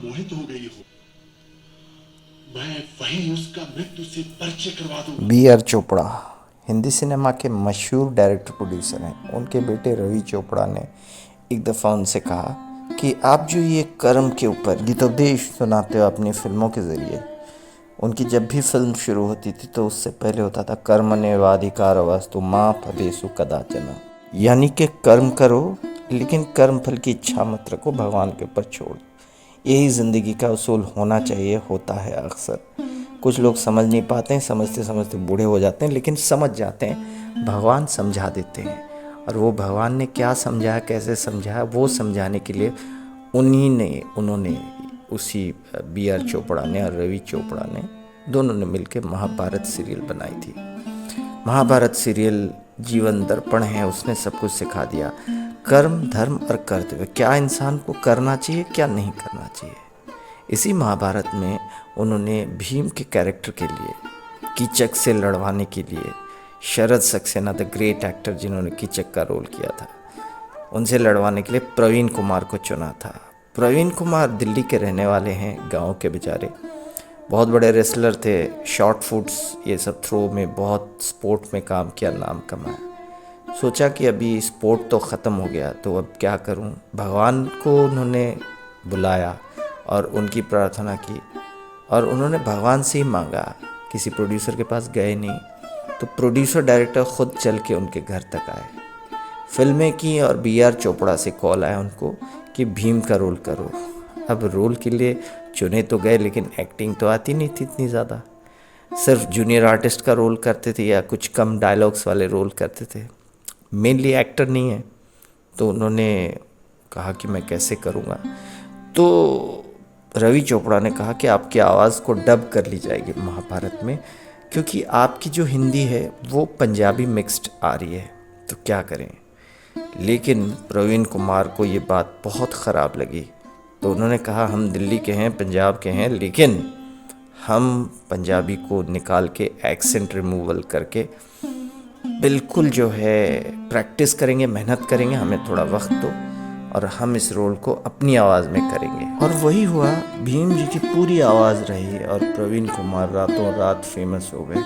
मोहित हो गई हो, मैं वहीं उसका मृत्यु से परिचय करवा दूंगा। B R Chopra Hindi cinema के मशहूर डायरेक्टर प्रोड्यूसर हैं। उनके बेटे रवि चोपड़ा ने एक दफ़ा उनसे कहा कि आप जो ये कर्म के ऊपर गीतोपदेश सुनाते हो अपनी फिल्मों के ज़रिए, उनकी जब भी फिल्म शुरू होती थी तो उससे पहले होता था कर्मण्येवाधिकारस्तु मा फलेषु कदाचन, यानी कि कर्म करो लेकिन कर्म फल की इच्छा मत रखो, भगवान के ऊपर छोड़। यही ज़िंदगी का उसूल होना चाहिए, होता है अक्सर। कुछ लोग समझ नहीं पाते हैं, समझते समझते बूढ़े हो जाते हैं, लेकिन समझ जाते हैं, भगवान समझा देते हैं। और वो भगवान ने क्या समझाया, कैसे समझाया, वो समझाने के लिए उन्होंने उसी बी आर चोपड़ा ने और रवि चोपड़ा ने दोनों ने मिलकर महाभारत सीरियल बनाई थी। महाभारत सीरियल जीवन दर्पण है, उसने सब कुछ सिखा दिया। कर्म, धर्म और कर्तव्य, क्या इंसान को करना चाहिए, क्या नहीं करना चाहिए। इसी महाभारत में उन्होंने भीम के कैरेक्टर के लिए, कीचक से लड़वाने के लिए, शरद सक्सेना द ग्रेट एक्टर जिन्होंने कीचक का रोल किया था, उनसे लड़वाने के लिए प्रवीण कुमार को चुना था। प्रवीण कुमार दिल्ली के रहने वाले हैं, गांव के बेचारे, बहुत बड़े रेसलर थे, शॉर्ट फुट्स ये सब थ्रो में बहुत स्पोर्ट में काम किया, नाम कमाया। सोचा कि अभी स्पोर्ट तो ख़त्म हो गया तो अब क्या करूं। भगवान को उन्होंने बुलाया और उनकी प्रार्थना की, और उन्होंने भगवान से ही मांगा, किसी प्रोड्यूसर के पास गए नहीं। तो प्रोड्यूसर डायरेक्टर ख़ुद चल के उनके घर तक आए, फिल्में की, और बी आर चोपड़ा से कॉल आया उनको कि भीम का रोल करो। अब रोल के लिए चुने तो गए, लेकिन एक्टिंग तो आती नहीं थी इतनी ज़्यादा, सिर्फ जूनियर आर्टिस्ट का रोल करते थे या कुछ कम डायलॉग्स वाले रोल करते थे, मेनली एक्टर नहीं है। तो उन्होंने कहा कि मैं कैसे करूँगा। तो रवि चोपड़ा ने कहा कि आपकी आवाज़ को डब कर ली जाएगी महाभारत में, क्योंकि आपकी जो हिंदी है वो पंजाबी मिक्स्ड आ रही है, तो क्या करें। लेकिन प्रवीण कुमार को ये बात बहुत ख़राब लगी, तो उन्होंने कहा हम दिल्ली के हैं, पंजाब के हैं, लेकिन हम पंजाबी को निकाल के एक्सेंट रिमूवल करके बिल्कुल जो है प्रैक्टिस करेंगे, मेहनत करेंगे, हमें थोड़ा वक्त दो और हम इस रोल को अपनी आवाज़ में करेंगे। और वही हुआ, भीम जी की पूरी आवाज़ रही और प्रवीण कुमार रातों रात फेमस हो गए।